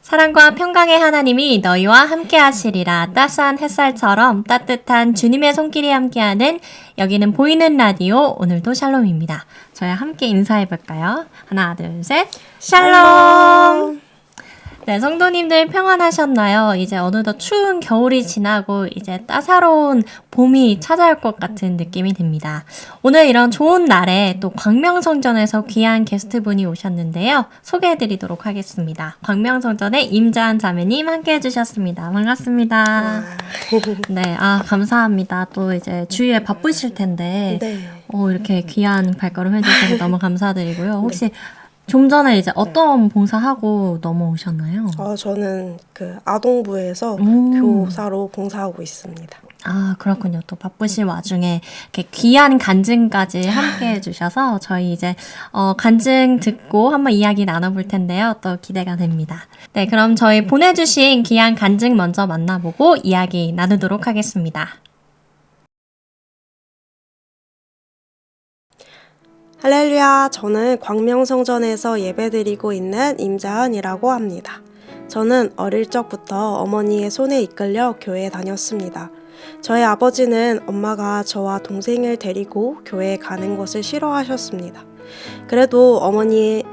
사랑과 평강의 하나님이 너희와 함께 하시리라. 따스한 햇살처럼 따뜻한 주님의 손길이 함께하는 여기는 보이는 라디오, 오늘도 샬롬입니다. 저희 함께 인사해볼까요? 하나, 둘, 셋. 샬롬! 네, 성도님들 평안하셨나요? 이제 어느덧 추운 겨울이 지나고 이제 따사로운 봄이 찾아올 것 같은 느낌이 듭니다. 오늘 이런 좋은 날에 또 광명성전에서 귀한 게스트분이 오셨는데요. 소개해드리도록 하겠습니다. 광명성전의 임자한 자매님 함께 해주셨습니다. 반갑습니다. 네, 감사합니다. 또 이제 주일에 바쁘실 텐데 이렇게 귀한 발걸음 해주셔서 너무 감사드리고요. 혹시 좀 전에 이제 어떤 봉사하고 넘어오셨나요? 저는 그 아동부에서 교사로 봉사하고 있습니다. 아, 그렇군요. 또 바쁘신 와중에 이렇게 귀한 간증까지 함께 해주셔서 저희 이제 간증 듣고 한번 이야기 나눠볼 텐데요. 또 기대가 됩니다. 네, 그럼 저희 보내주신 귀한 간증 먼저 만나보고 이야기 나누도록 하겠습니다. 할렐루야, 저는 광명성전에서 예배드리고 있는 임자은이라고 합니다. 저는 어릴 적부터 어머니의 손에 이끌려 교회에 다녔습니다. 저의 아버지는 엄마가 저와 동생을 데리고 교회에 가는 것을 싫어하셨습니다. 그래도 어머니의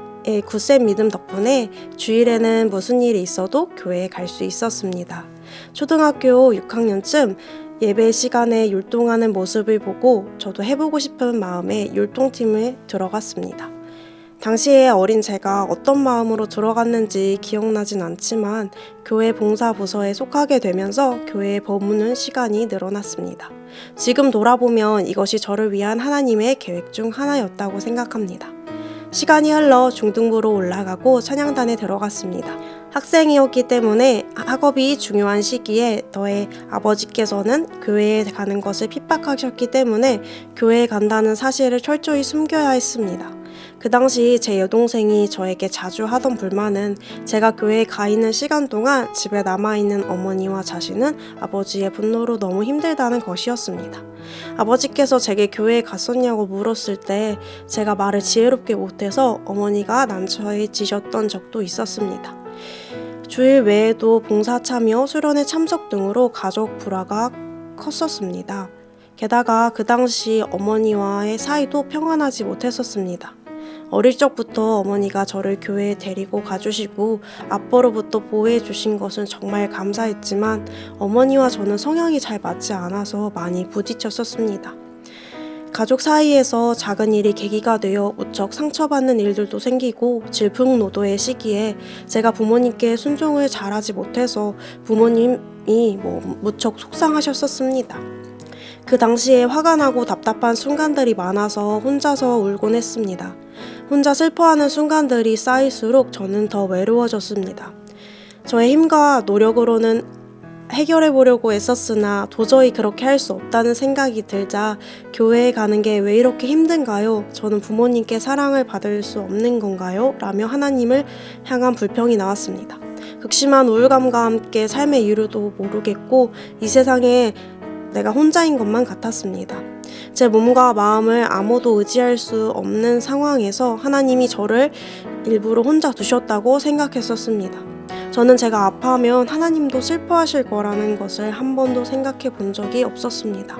굳센 믿음 덕분에 주일에는 무슨 일이 있어도 교회에 갈 수 있었습니다. 초등학교 6학년쯤 예배 시간에 율동하는 모습을 보고 저도 해보고 싶은 마음에 율동팀에 들어갔습니다. 당시에 어린 제가 어떤 마음으로 들어갔는지 기억나진 않지만 교회 봉사부서에 속하게 되면서 교회에 머무는 시간이 늘어났습니다. 지금 돌아보면 이것이 저를 위한 하나님의 계획 중 하나였다고 생각합니다. 시간이 흘러 중등부로 올라가고 찬양단에 들어갔습니다. 학생이었기 때문에 학업이 중요한 시기에 저의 아버지께서는 교회에 가는 것을 핍박하셨기 때문에 교회에 간다는 사실을 철저히 숨겨야 했습니다. 그 당시 제 여동생이 저에게 자주 하던 불만은 제가 교회에 가 있는 시간 동안 집에 남아있는 어머니와 자신은 아버지의 분노로 너무 힘들다는 것이었습니다. 아버지께서 제게 교회에 갔었냐고 물었을 때 제가 말을 지혜롭게 못해서 어머니가 난처해지셨던 적도 있었습니다. 주일 외에도 봉사 참여, 수련회 참석 등으로 가족 불화가 컸었습니다. 게다가 그 당시 어머니와의 사이도 평안하지 못했었습니다. 어릴 적부터 어머니가 저를 교회에 데리고 가주시고 아빠로부터 보호해 주신 것은 정말 감사했지만 어머니와 저는 성향이 잘 맞지 않아서 많이 부딪혔었습니다. 가족 사이에서 작은 일이 계기가 되어 무척 상처받는 일들도 생기고 질풍노도의 시기에 제가 부모님께 순종을 잘하지 못해서 부모님이 무척 속상하셨었습니다. 그 당시에 화가 나고 답답한 순간들이 많아서 혼자서 울곤 했습니다. 혼자 슬퍼하는 순간들이 쌓일수록 저는 더 외로워졌습니다. 저의 힘과 노력으로는 해결해 보려고 애썼으나 도저히 그렇게 할 수 없다는 생각이 들자 교회에 가는 게 왜 이렇게 힘든가요? 저는 부모님께 사랑을 받을 수 없는 건가요? 라며 하나님을 향한 불평이 나왔습니다. 극심한 우울감과 함께 삶의 이유도 모르겠고 이 세상에 내가 혼자인 것만 같았습니다. 제 몸과 마음을 아무도 의지할 수 없는 상황에서 하나님이 저를 일부러 혼자 두셨다고 생각했었습니다. 저는 제가 아파하면 하나님도 슬퍼하실 거라는 것을 한 번도 생각해 본 적이 없었습니다.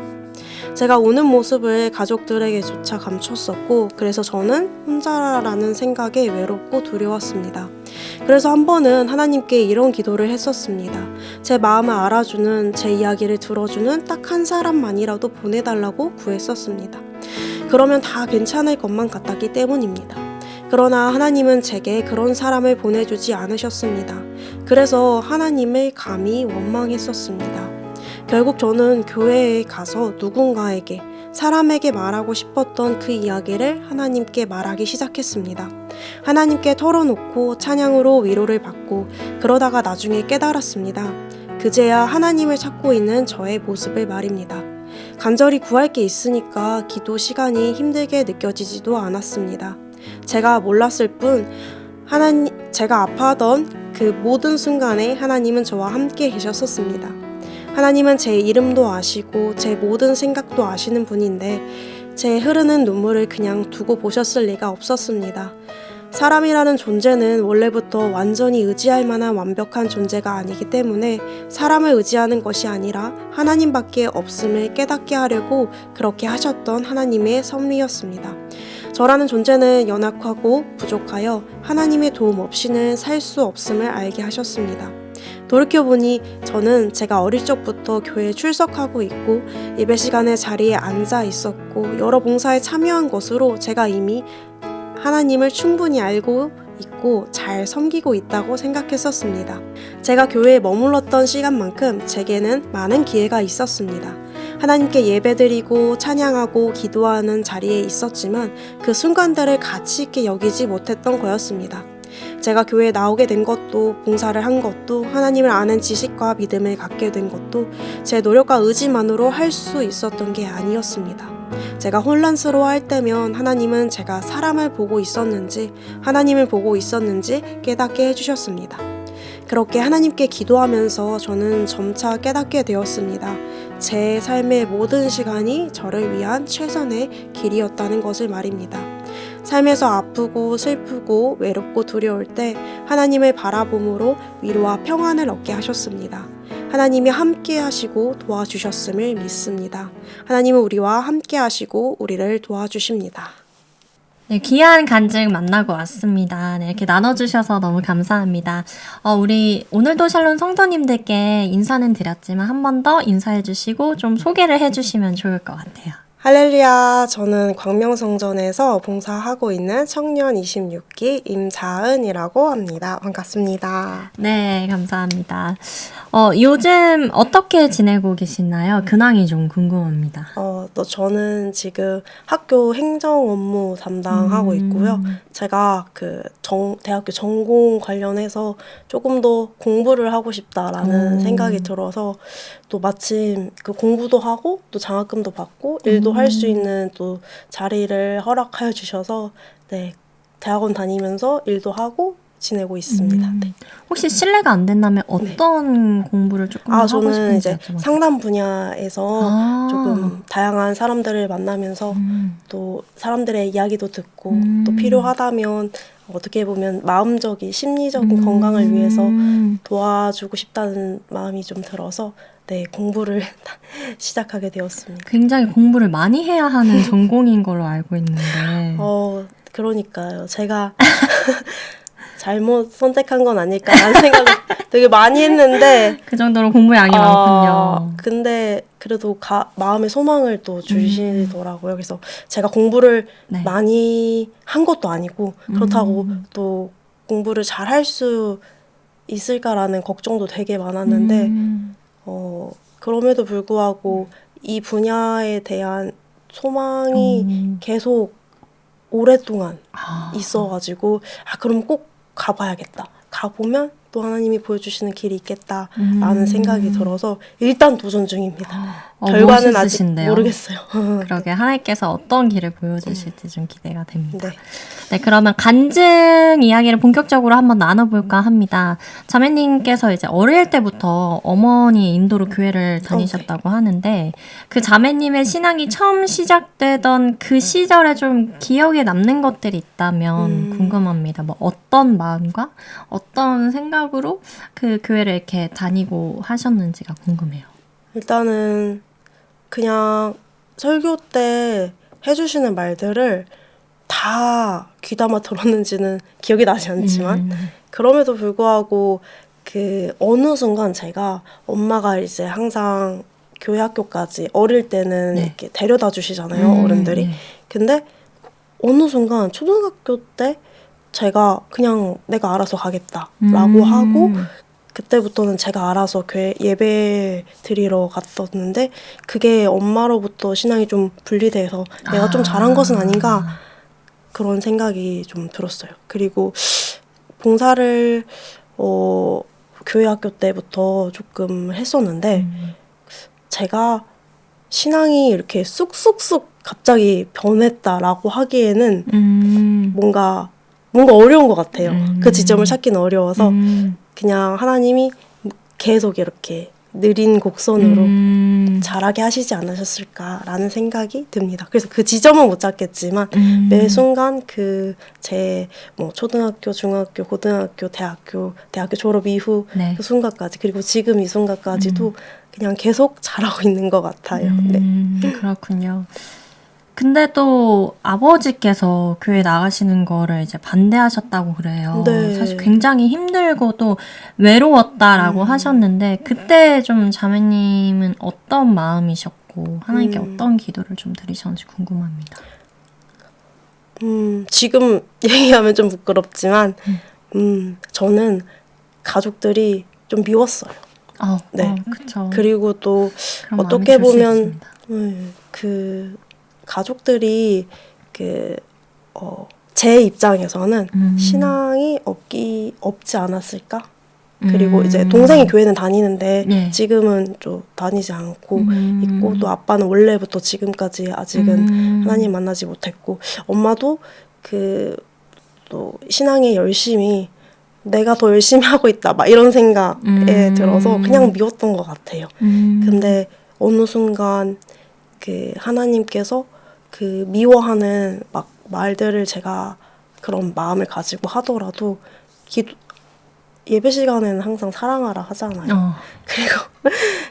제가 우는 모습을 가족들에게조차 감췄었고 그래서 저는 혼자라는 생각에 외롭고 두려웠습니다. 그래서 한 번은 하나님께 이런 기도를 했었습니다. 제 마음을 알아주는, 제 이야기를 들어주는 딱 한 사람만이라도 보내달라고 구했었습니다. 그러면 다 괜찮을 것만 같았기 때문입니다. 그러나 하나님은 제게 그런 사람을 보내주지 않으셨습니다. 그래서 하나님을 감히 원망했었습니다. 결국 저는 교회에 가서 누군가에게, 사람에게 말하고 싶었던 그 이야기를 하나님께 말하기 시작했습니다. 하나님께 털어놓고 찬양으로 위로를 받고 그러다가 나중에 깨달았습니다. 그제야 하나님을 찾고 있는 저의 모습을 말입니다. 간절히 구할 게 있으니까 기도 시간이 힘들게 느껴지지도 않았습니다. 제가 몰랐을 뿐 제가 아파하던 그 모든 순간에 하나님은 저와 함께 계셨었습니다. 하나님은 제 이름도 아시고 제 모든 생각도 아시는 분인데 제 흐르는 눈물을 그냥 두고 보셨을 리가 없었습니다. 사람이라는 존재는 원래부터 완전히 의지할 만한 완벽한 존재가 아니기 때문에 사람을 의지하는 것이 아니라 하나님밖에 없음을 깨닫게 하려고 그렇게 하셨던 하나님의 섭리였습니다. 저라는 존재는 연약하고 부족하여 하나님의 도움 없이는 살 수 없음을 알게 하셨습니다. 돌이켜보니 저는 제가 어릴 적부터 교회에 출석하고 있고 예배 시간에 자리에 앉아 있었고 여러 봉사에 참여한 것으로 제가 이미 하나님을 충분히 알고 있고 잘 섬기고 있다고 생각했었습니다. 제가 교회에 머물렀던 시간만큼 제게는 많은 기회가 있었습니다. 하나님께 예배드리고 찬양하고 기도하는 자리에 있었지만 그 순간들을 가치 있게 여기지 못했던 거였습니다. 제가 교회에 나오게 된 것도 봉사를 한 것도 하나님을 아는 지식과 믿음을 갖게 된 것도 제 노력과 의지만으로 할 수 있었던 게 아니었습니다. 제가 혼란스러워할 때면 하나님은 제가 사람을 보고 있었는지 하나님을 보고 있었는지 깨닫게 해주셨습니다. 그렇게 하나님께 기도하면서 저는 점차 깨닫게 되었습니다. 제 삶의 모든 시간이 저를 위한 최선의 길이었다는 것을 말입니다. 삶에서 아프고 슬프고 외롭고 두려울 때 하나님을 바라봄으로 위로와 평안을 얻게 하셨습니다. 하나님이 함께 하시고 도와주셨음을 믿습니다. 하나님은 우리와 함께 하시고 우리를 도와주십니다. 네, 귀한 간증 만나고 왔습니다. 네, 이렇게 나눠주셔서 너무 감사합니다. 우리 오늘도 샬롬 성도님들께 인사는 드렸지만 한 번 더 인사해 주시고 좀 소개를 해 주시면 좋을 것 같아요. 할렐루야, 저는 광명성전에서 봉사하고 있는 청년 26기 임자은이라고 합니다. 반갑습니다. 네, 감사합니다. 요즘 어떻게 지내고 계시나요? 근황이 좀 궁금합니다. 저는 지금 학교 행정 업무 담당하고 있고요. 제가 대학교 전공 관련해서 조금 더 공부를 하고 싶다라는 생각이 들어서 또 마침 그 공부도 하고 또 장학금도 받고 일도 할 수 있는 또 자리를 허락하여 주셔서 네, 대학원 다니면서 일도 하고 지내고 있습니다. 네. 혹시 실례가 안 된다면 어떤 공부를 조금 하고 저는 싶은지 이제 여쭤봐도 상담 분야에서 조금 다양한 사람들을 만나면서 또 사람들의 이야기도 듣고 또 필요하다면 어떻게 보면 마음적인 심리적인 건강을 위해서 도와주고 싶다는 마음이 좀 들어서 네, 공부를 시작하게 되었습니다. 굉장히 공부를 많이 해야 하는 전공인 걸로 알고 있는데. 그러니까요. 제가 잘못 선택한 건 아닐까라는 생각을 되게 많이 했는데 그 정도로 공부량이 많군요. 근데 그래도 마음의 소망을 또 주시더라고요. 그래서 제가 공부를 네. 많이 한 것도 아니고 그렇다고 또 공부를 잘 할 수 있을까라는 걱정도 되게 많았는데 그럼에도 불구하고 이 분야에 대한 소망이 계속 오랫동안 있어가지고 그럼 꼭 가봐야겠다. 가보면 또 하나님이 보여주시는 길이 있겠다라는 생각이 들어서 일단 도전 중입니다. 결과는 멋있으신데요. 아직 모르겠어요. 그러게 하나님께서 어떤 길을 보여주실지 좀 기대가 됩니다. 네. 네, 그러면 간증 이야기를 본격적으로 한번 나눠볼까 합니다. 자매님께서 이제 어릴 때부터 어머니 인도로 교회를 다니셨다고 하는데 그 자매님의 신앙이 처음 시작되던 그 시절에 좀 기억에 남는 것들이 있다면 궁금합니다. 뭐 어떤 마음과 어떤 생각으로 그 교회를 이렇게 다니고 하셨는지가 궁금해요. 일단은 그냥 설교 때 해주시는 말들을 다 귀담아 들었는지는 기억이 나지 않지만 그럼에도 불구하고 그 어느 순간 제가 엄마가 이제 항상 교회 학교까지 어릴 때는 이렇게 데려다 주시잖아요, 어른들이. 근데 어느 순간 초등학교 때 제가 그냥 내가 알아서 가겠다라고 하고 그때부터는 제가 알아서 교회 예배 드리러 갔었는데 그게 엄마로부터 신앙이 좀 분리돼서 내가 좀 잘한 것은 아닌가 그런 생각이 좀 들었어요. 그리고 봉사를 교회 학교 때부터 조금 했었는데 제가 신앙이 이렇게 쑥쑥쑥 갑자기 변했다라고 하기에는 뭔가 어려운 것 같아요. 그 지점을 찾기는 어려워서 그냥 하나님이 계속 이렇게 느린 곡선으로 잘하게 하시지 않으셨을까라는 생각이 듭니다. 그래서 그 지점은 못 잡겠지만 매 순간 그 제 뭐 초등학교, 중학교, 고등학교, 대학교 졸업 이후 네. 그 순간까지 그리고 지금 이 순간까지도 그냥 계속 잘하고 있는 것 같아요. 네. 그렇군요. 근데 또 아버지께서 교회 나가시는 거를 이제 반대하셨다고 그래요. 네. 사실 굉장히 힘들고 또 외로웠다라고 하셨는데 그때 좀 자매님은 어떤 마음이셨고 하나님께 어떤 기도를 좀 드리셨는지 궁금합니다. 지금 얘기하면 좀 부끄럽지만 저는 가족들이 좀 미웠어요. 네. 그쵸. 그리고 또 그런 마음이 어떻게 들 수 보면 있습니다. 그 가족들이 제 입장에서는 신앙이 없지 않았을까? 그리고 이제 동생이 교회는 다니는데 네. 지금은 좀 다니지 않고 있고 또 아빠는 원래부터 지금까지 아직은 하나님 만나지 못했고 엄마도 또 신앙에 열심히 내가 더 열심히 하고 있다 막 이런 생각에 들어서 그냥 미웠던 것 같아요. 근데 어느 순간 그 하나님께서 그 미워하는 막 말들을 제가 그런 마음을 가지고 하더라도 예배 시간에는 항상 사랑하라 하잖아요. 그리고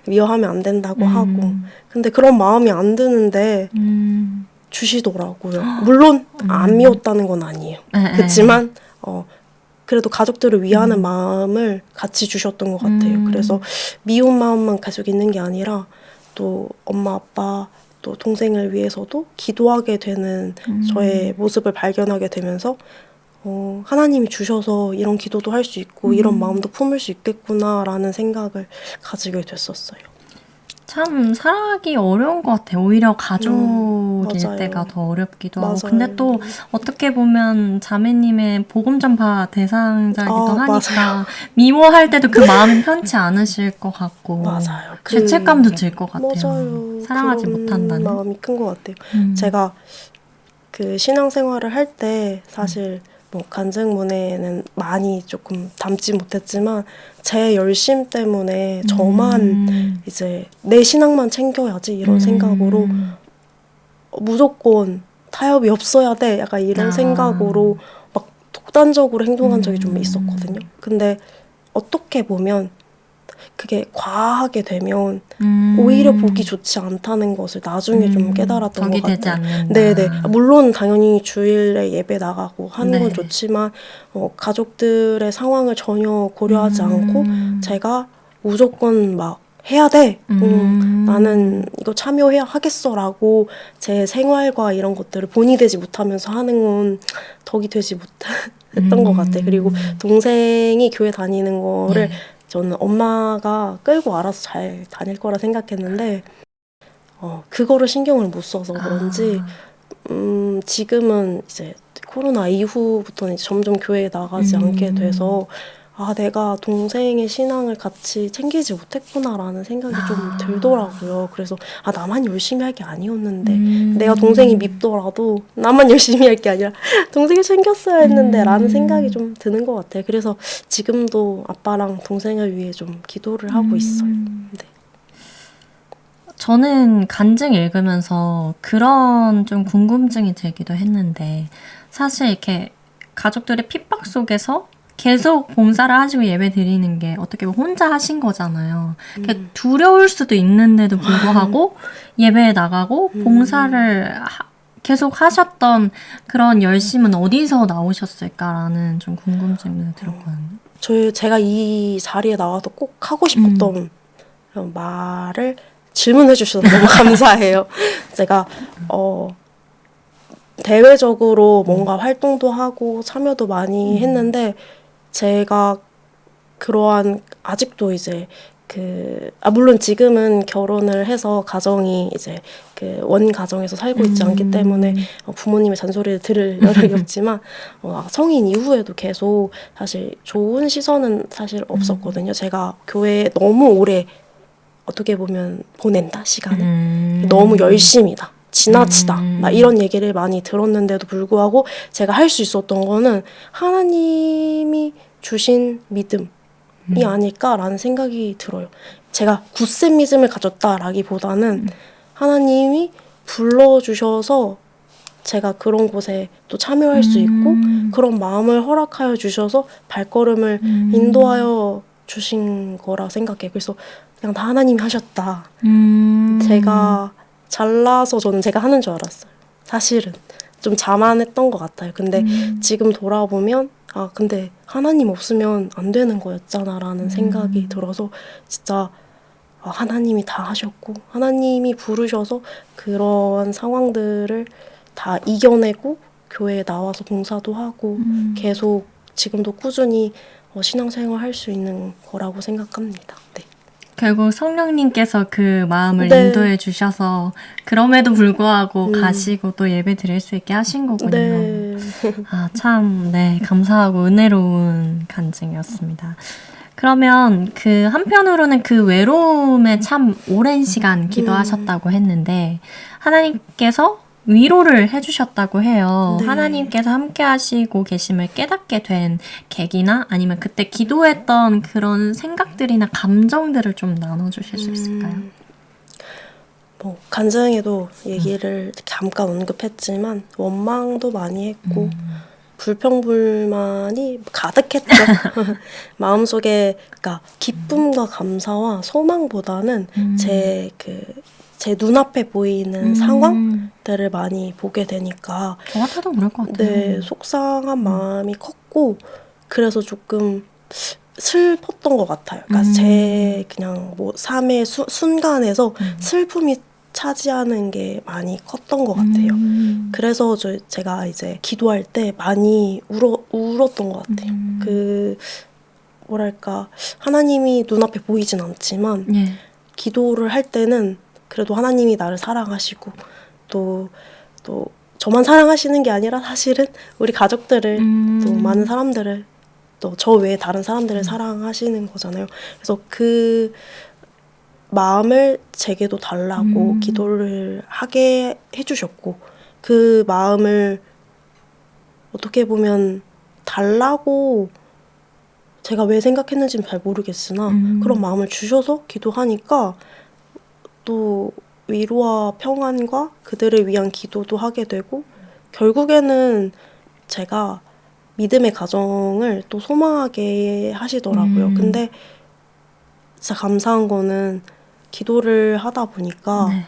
미워하면 안 된다고 하고 근데 그런 마음이 안 드는데 주시더라고요. 물론 안 미웠다는 건 아니에요. 그렇지만 그래도 가족들을 위하는 마음을 같이 주셨던 것 같아요. 그래서 미운 마음만 계속 있는 게 아니라 또 엄마 아빠 또 동생을 위해서도 기도하게 되는 저의 모습을 발견하게 되면서 하나님이 주셔서 이런 기도도 할 수 있고 이런 마음도 품을 수 있겠구나라는 생각을 가지게 됐었어요. 참 사랑하기 어려운 것 같아요. 오히려 가족일 맞아요. 때가 더 어렵기도 맞아요. 하고. 근데 또 어떻게 보면 자매님의 복음 전파 대상자이기도 하니까 맞아요. 미워할 때도 그 마음이 편치 않으실 것 같고 맞아요. 죄책감도 들 것 같아요. 맞아요. 사랑하지 그런 못한다는. 마음이 큰 것 같아요. 제가 그 신앙생활을 할 때 사실 뭐 간증문에는 많이 조금 담지 못했지만 제 열심 때문에 저만 이제 내 신앙만 챙겨야지 이런 생각으로 무조건 타협이 없어야 돼 약간 이런 생각으로 막 독단적으로 행동한 적이 좀 있었거든요. 근데 어떻게 보면 그게 과하게 되면 오히려 보기 좋지 않다는 것을 나중에 좀 깨달았던 덕이 것 되지 같아요. 않는다. 네네. 물론 당연히 주일에 예배 나가고 하는 건 네. 좋지만 가족들의 상황을 전혀 고려하지 않고 제가 무조건 막 해야 돼. 나는 이거 참여해야 하겠어라고 제 생활과 이런 것들을 본이 되지 못하면서 하는 건 덕이 되지 못했던 것 같아요. 그리고 동생이 교회 다니는 거를 저는 엄마가 끌고 알아서 잘 다닐 거라 생각했는데 그거를 신경을 못 써서 그런지 지금은 이제 코로나 이후부터는 이제 점점 교회에 나가지 않게 돼서 내가 동생의 신앙을 같이 챙기지 못했구나라는 생각이 좀 들더라고요. 그래서 나만 열심히 할 게 아니었는데 내가 동생이 밉더라도 나만 열심히 할 게 아니라 동생을 챙겼어야 했는데 라는 생각이 좀 드는 것 같아요. 그래서 지금도 아빠랑 동생을 위해 좀 기도를 하고 있어요. 네. 저는 간증 읽으면서 그런 좀 궁금증이 들기도 했는데 사실 이렇게 가족들의 핍박 속에서 계속 봉사를 하시고 예배 드리는 게 어떻게 보면 혼자 하신 거잖아요. 두려울 수도 있는데도 불구하고 예배에 나가고 봉사를 계속 하셨던 그런 열심은 어디서 나오셨을까라는 좀 궁금증이 들었거든요. 제가 이 자리에 나와서 꼭 하고 싶었던 말을 질문해 주셔서 너무 감사해요. 제가 대외적으로 뭔가 활동도 하고 참여도 많이 했는데 제가 그러한 아직도 이제 물론 지금은 결혼을 해서 가정이 이제 원 가정에서 살고 있지 않기 때문에 부모님의 잔소리를 들을 여력이 없지만 성인 이후에도 계속 사실 좋은 시선은 사실 없었거든요. 제가 교회에 너무 오래 어떻게 보면 보낸다 시간을 너무 열심이다. 지나치다. 막 이런 얘기를 많이 들었는데도 불구하고 제가 할 수 있었던 거는 하나님이 주신 믿음 아닐까라는 생각이 들어요. 제가 굳센 믿음을 가졌다라기보다는 하나님이 불러주셔서 제가 그런 곳에 또 참여할 수 있고 그런 마음을 허락하여 주셔서 발걸음을 인도하여 주신 거라 생각해요. 그래서 그냥 다 하나님이 하셨다. 제가 잘나서 저는 제가 하는 줄 알았어요. 사실은 좀 자만했던 것 같아요. 근데 지금 돌아보면 근데 하나님 없으면 안 되는 거였잖아라는 생각이 들어서 진짜 하나님이 다 하셨고 하나님이 부르셔서 그런 상황들을 다 이겨내고 교회에 나와서 봉사도 하고 계속 지금도 꾸준히 신앙생활 할 수 있는 거라고 생각합니다. 네. 결국 성령님께서 그 마음을 네. 인도해 주셔서 그럼에도 불구하고 가시고 또 예배 드릴 수 있게 하신 거군요. 네. 참, 네, 감사하고 은혜로운 간증이었습니다. 그러면 그 한편으로는 그 외로움에 참 오랜 시간 기도하셨다고 했는데 하나님께서 위로를 해주셨다고 해요. 네. 하나님께서 함께 하시고 계심을 깨닫게 된 계기나 아니면 그때 기도했던 그런 생각들이나 감정들을 좀 나눠주실 수 있을까요? 뭐 간증에도 얘기를 잠깐 언급했지만 원망도 많이 했고 불평불만이 가득했죠. 마음속에 그러니까 기쁨과 감사와 소망보다는 제 눈앞에 보이는 상황들을 많이 보게 되니까 저 같아도 그럴 것 같아요. 네, 속상한 마음이 컸고 그래서 조금 슬펐던 것 같아요. 그러니까 제 그냥 뭐 삶의 순간에서 슬픔이 차지하는 게 많이 컸던 것 같아요. 그래서 제가 이제 기도할 때 많이 울었던 것 같아요. 뭐랄까 하나님이 눈앞에 보이진 않지만 예. 기도를 할 때는 그래도 하나님이 나를 사랑하시고 또 저만 사랑하시는 게 아니라 사실은 우리 가족들을 또 많은 사람들을 또 저 외에 다른 사람들을 사랑하시는 거잖아요. 그래서 그 마음을 제게도 달라고 기도를 하게 해주셨고 그 마음을 어떻게 보면 달라고 제가 왜 생각했는지는 잘 모르겠으나 그런 마음을 주셔서 기도하니까 또 위로와 평안과 그들을 위한 기도도 하게 되고 결국에는 제가 믿음의 가정을 또 소망하게 하시더라고요. 근데 진짜 감사한 거는 기도를 하다 보니까 네.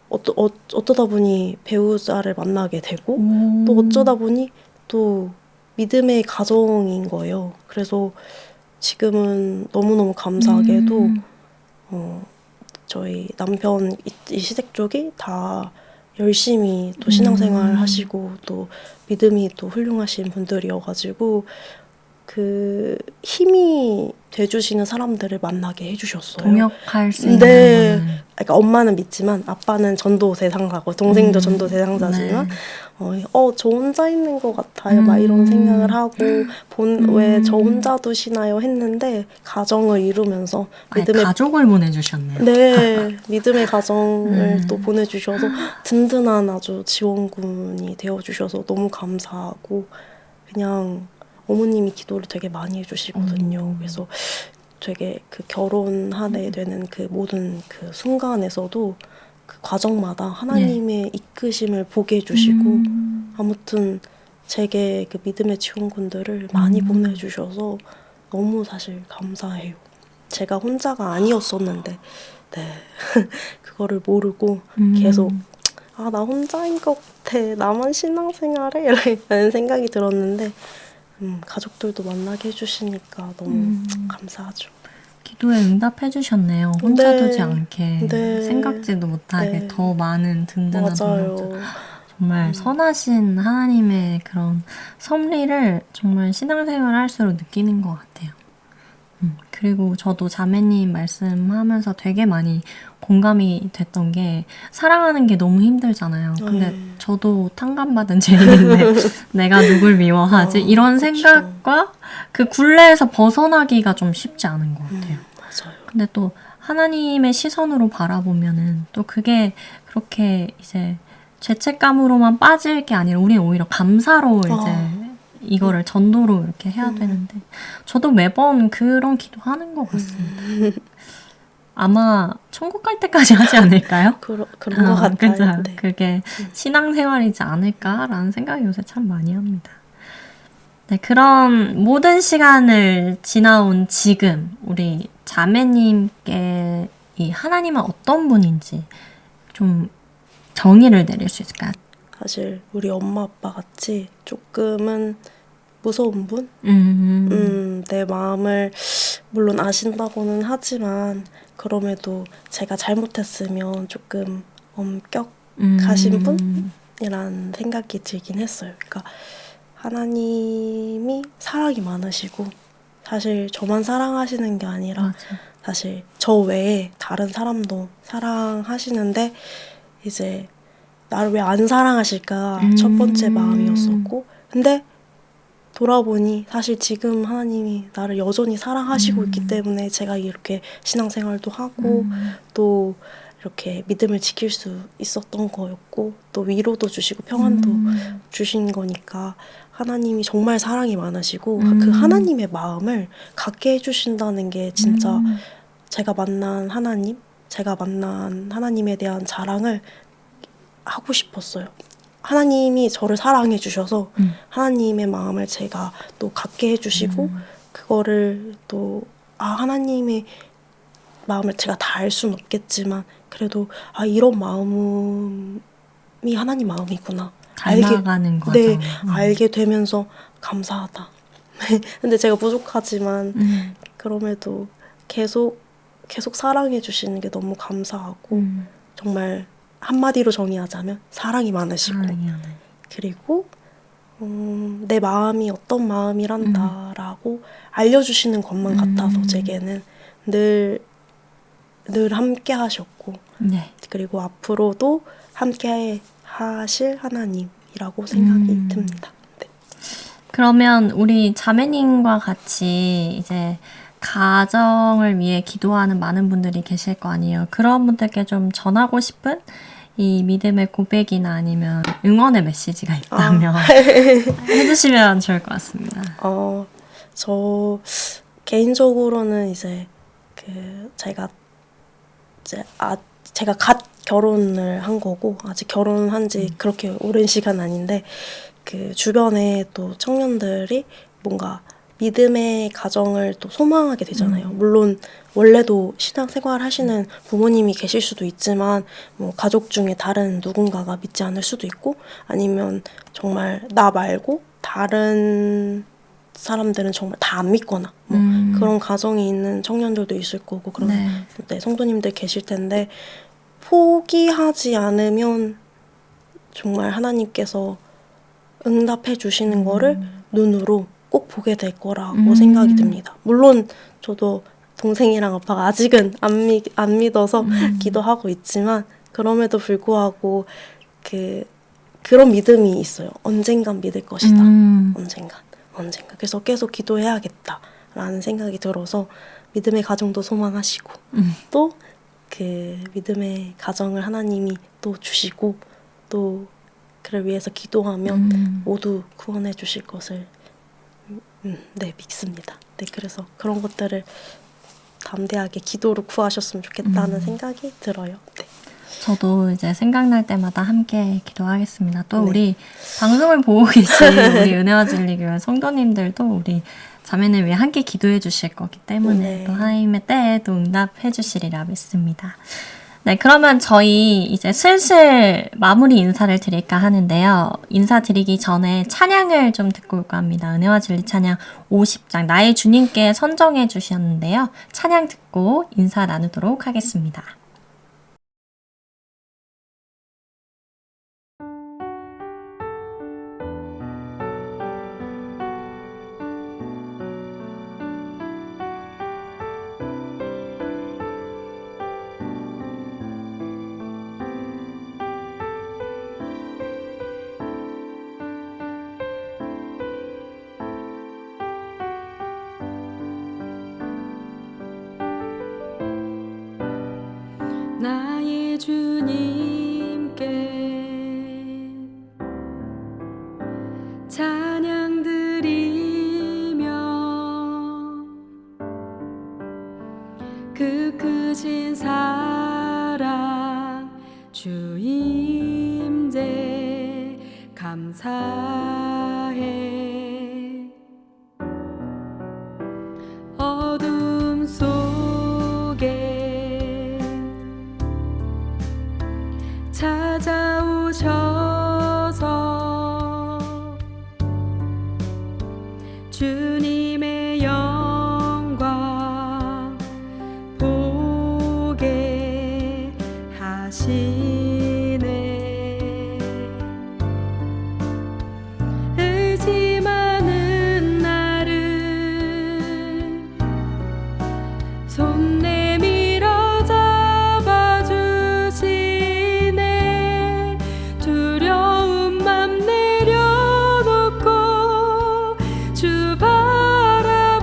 어쩌다 보니 배우자를 만나게 되고 또 어쩌다 보니 또 믿음의 가정인 거예요. 그래서 지금은 너무너무 감사하게도 저희 남편 이 시댁 쪽이 다 열심히 또 신앙생활 하시고 또 믿음이 또 훌륭하신 분들이어가지고 그 힘이 돼주시는 사람들을 만나게 해주셨어요. 동역할 수 있는 네. 부분은. 그러니까 엄마는 믿지만 아빠는 전도 대상자고 동생도 전도 대상자지만 네. 저 혼자 있는 것 같아요. 막 이런 생각을 하고 왜 저 혼자 두시나요 했는데 가정을 이루면서 믿음의 가족을 보내주셨네요. 네, 믿음의 가정을 또 보내주셔서 든든한 아주 지원군이 되어주셔서 너무 감사하고 그냥 어머님이 기도를 되게 많이 해주시거든요. 그래서 되게 그 결혼하게 되는 그 모든 그 순간에서도 그 과정마다 하나님의 이끄심을 보게 해주시고 아무튼 제게 그 믿음의 지원군들을 많이 보내주셔서 너무 사실 감사해요. 제가 혼자가 아니었었는데 네 그거를 모르고 계속 나 혼자인 것 같아. 나만 신앙생활해? 이런 생각이 들었는데 가족들도 만나게 해주시니까 너무 감사하죠. 기도에 응답해 주셨네요. 혼자 네. 두지 않게 네. 생각지도 못하게 네. 더 많은 든든한 맞아요. 동역자. 정말 선하신 하나님의 그런 섭리를 정말 신앙생활 할수록 느끼는 것 같아요. 그리고 저도 자매님 말씀하면서 되게 많이 공감이 됐던 게 사랑하는 게 너무 힘들잖아요. 근데 저도 탕감받은 죄인인데 내가 누굴 미워하지? 이런 그쵸. 생각과 그 굴레에서 벗어나기가 좀 쉽지 않은 것 같아요. 맞아요. 근데 또 하나님의 시선으로 바라보면은 또 그게 그렇게 이제 죄책감으로만 빠질 게 아니라 우리는 오히려 감사로 이제 이거를 전도로 이렇게 해야 되는데 저도 매번 그런 기도하는 것 같습니다. 아마 천국 갈 때까지 하지 않을까요? 그런 것 같아요. 그죠? 네. 그게 신앙생활이지 않을까라는 생각이 요새 참 많이 합니다. 네, 그럼 모든 시간을 지나온 지금 우리 자매님께 이 하나님은 어떤 분인지 좀 정의를 내릴 수 있을까요? 사실 우리 엄마 아빠 같이 조금은 무서운 분? 내 마음을 물론 아신다고는 하지만 그럼에도 제가 잘못했으면 조금 엄격하신 분이란 생각이 들긴 했어요. 그러니까 하나님이 사랑이 많으시고 사실 저만 사랑하시는 게 아니라 맞아. 사실 저 외에 다른 사람도 사랑하시는데 이제 나를 왜 안 사랑하실까 첫 번째 마음이었었고 근데 돌아보니 사실 지금 하나님이 나를 여전히 사랑하시고 있기 때문에 제가 이렇게 신앙생활도 하고 또 이렇게 믿음을 지킬 수 있었던 거였고 또 위로도 주시고 평안도 주신 거니까 하나님이 정말 사랑이 많으시고 그 하나님의 마음을 갖게 해주신다는 게 진짜 제가 만난 하나님에 대한 자랑을 하고 싶었어요. 하나님이 저를 사랑해 주셔서 하나님의 마음을 제가 또 갖게 해주시고 그거를 또 하나님의 마음을 제가 다 알 수는 없겠지만 그래도 이런 마음이 하나님 마음이구나. 닮아가는 거죠. 네, 알게 되면서 감사하다. 근데 제가 부족하지만 그럼에도 계속 사랑해 주시는 게 너무 감사하고 정말 한마디로 정의하자면 사랑이 많으시고 그리고 내 마음이 어떤 마음이란다라고 알려주시는 것만 같아서 제게는 늘 함께 하셨고 네. 그리고 앞으로도 함께 하실 하나님이라고 생각이 듭니다. 네. 그러면 우리 자매님과 같이 이제 가정을 위해 기도하는 많은 분들이 계실 거 아니에요. 그런 분들께 좀 전하고 싶은 이 믿음의 고백이나 아니면 응원의 메시지가 있다면 해주시면 좋을 것 같습니다. 저 개인적으로는 이제 제가 갓 결혼을 한 거고 아직 결혼한 지 그렇게 오랜 시간 아닌데 그 주변에 또 청년들이 뭔가 믿음의 가정을 또 소망하게 되잖아요. 물론 원래도 신앙생활 하시는 부모님이 계실 수도 있지만 뭐 가족 중에 다른 누군가가 믿지 않을 수도 있고 아니면 정말 나 말고 다른 사람들은 정말 다 안 믿거나 뭐 그런 가정이 있는 청년들도 있을 거고 그런 네, 성도님들 계실 텐데 포기하지 않으면 정말 하나님께서 응답해 주시는 거를 눈으로 꼭 보게 될 거라고 생각이 듭니다. 물론 저도 동생이랑 아빠가 아직은 안 믿어서 기도하고 있지만 그럼에도 불구하고 그런 믿음이 있어요. 언젠간 믿을 것이다. 언젠간. 그래서 계속 기도해야겠다라는 생각이 들어서 믿음의 가정도 소망하시고 또 그 믿음의 가정을 하나님이 또 주시고 또 그를 위해서 기도하면 모두 구원해 주실 것을 네, 믿습니다. 네, 그래서 그런 것들을 담대하게 기도로 구하셨으면 좋겠다는 생각이 들어요. 네. 저도 이제 생각날 때마다 함께 기도하겠습니다. 또 네. 우리 방송을 보고 계신 우리 은혜와 진리교회 성도님들도 우리 자매를 위해 함께 기도해 주실 거기 때문에 네. 또 하나님의 때에 또 응답해 주시리라 믿습니다. 네, 그러면 저희 이제 슬슬 마무리 인사를 드릴까 하는데요. 인사드리기 전에 찬양을 좀 듣고 올까 합니다. 은혜와 진리 찬양 50장 나의 주님께 선정해 주셨는데요. 찬양 듣고 인사 나누도록 하겠습니다. 나의 주님께 찬양 드리 그 크신 사랑 주 임재 감사해. 어둠 속에 찾아오셔서 주님의 영광 보게 하시네. 의지 많은 나를 손 내밀어 잡아주시네. 두려운 맘 내려놓고 주 바라봅니다.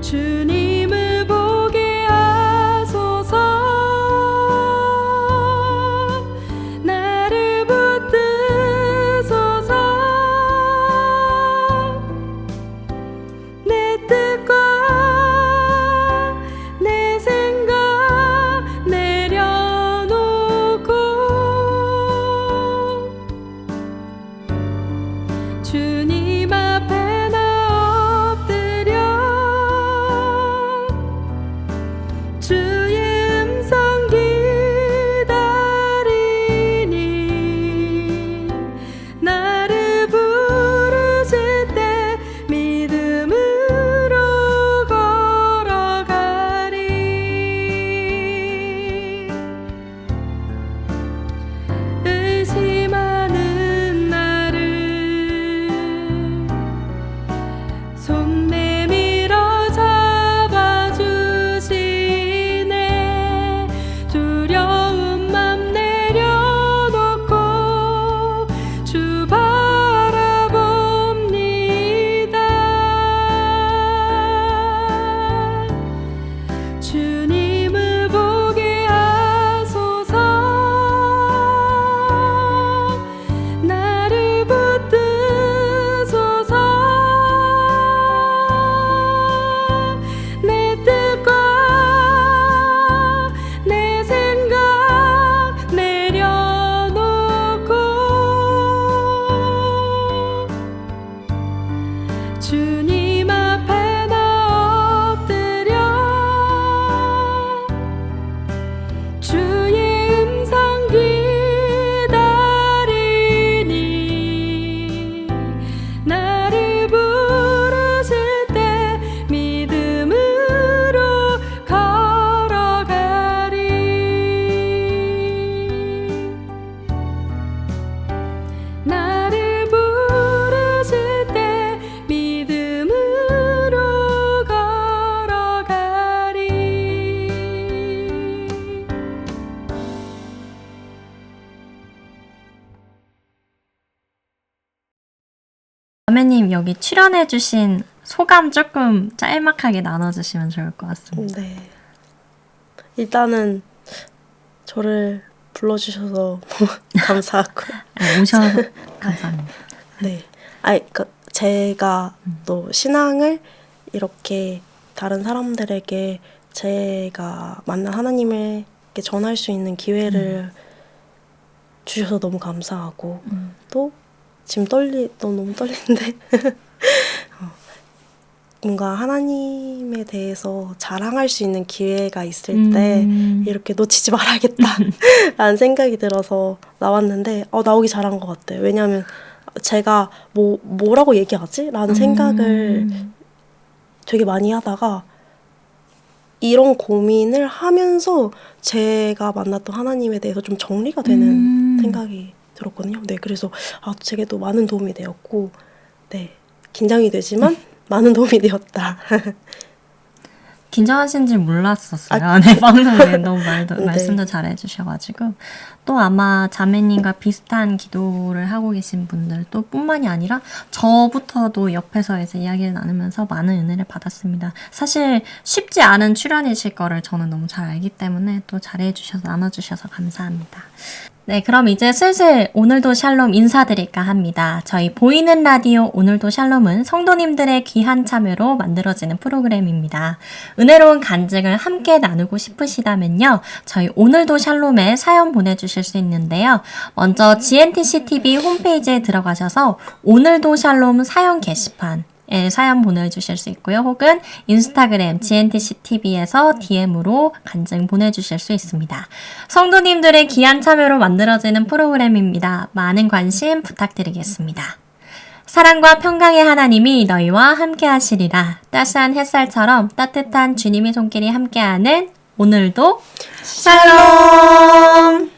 주님을 보게 하소서. 나를 붙드소서. 내 뜻과 내 생각 내려놓고 주님 앞에 나 엎드려 주의 음성 기다리니. 나를 부르실 때 믿음으로 걸어가리. 의심하는 나를 손 내밀어 잡아주시네. 두려운 맘 내려놓고 주 바라봅니다. 주님을 보게 하소서. 나를 붙드소서. 내 뜻과 내 생각 내려놓고 주님 앞에 나 엎드려 주의 음성 기다리니. 나를 부르실 때 믿음으로 걸어가리. 나를 부르실 때 믿음으로 걸어가리. 자매님 여기 출연해주신 소감 조금 짤막하게 나눠주시면 좋을 것 같습니다. 네. 일단은 저를 불러주셔서 감사하고. 네, 오셔서 감사합니다. 네. 제가 또 신앙을 이렇게 다른 사람들에게 제가 만난 하나님을 이렇게 전할 수 있는 기회를 주셔서 너무 감사하고 또 지금 너무 떨리는데 뭔가 하나님에 대해서 자랑할 수 있는 기회가 있을 때 이렇게 놓치지 말아야겠다 라는 생각이 들어서 나왔는데 나오기 잘한 것 같아요. 왜냐하면 제가 뭐라고 얘기하지? 라는 생각을 되게 많이 하다가 이런 고민을 하면서 제가 만났던 하나님에 대해서 좀 정리가 되는 생각이 들었거든요. 네, 그래서 제게도 많은 도움이 되었고, 네, 긴장이 되지만 많은 도움이 되었다. 긴장하신 줄 몰랐었어요. 네, 방송에 너무 네. 말씀도 잘해주셔가지고. 또 아마 자매님과 비슷한 기도를 하고 계신 분들 또 뿐만이 아니라 저부터도 옆에서 이제 이야기를 나누면서 많은 은혜를 받았습니다. 사실 쉽지 않은 출연이실 거를 저는 너무 잘 알기 때문에 또 잘해주셔서 나눠주셔서 감사합니다. 네, 그럼 이제 슬슬 오늘도 샬롬 인사드릴까 합니다. 저희 보이는 라디오 오늘도 샬롬은 성도님들의 귀한 참여로 만들어지는 프로그램입니다. 은혜로운 간증을 함께 나누고 싶으시다면요. 저희 오늘도 샬롬에 사연 보내주실 수 있는데요. 먼저 GNTC TV 홈페이지에 들어가셔서 오늘도 샬롬 사연 게시판 사연 보내주실 수 있고요. 혹은 인스타그램 GNTC TV에서 DM으로 간증 보내주실 수 있습니다. 성도님들의 귀한 참여로 만들어지는 프로그램입니다. 많은 관심 부탁드리겠습니다. 사랑과 평강의 하나님이 너희와 함께 하시리라. 따스한 햇살처럼 따뜻한 주님의 손길이 함께하는 오늘도 샬롬!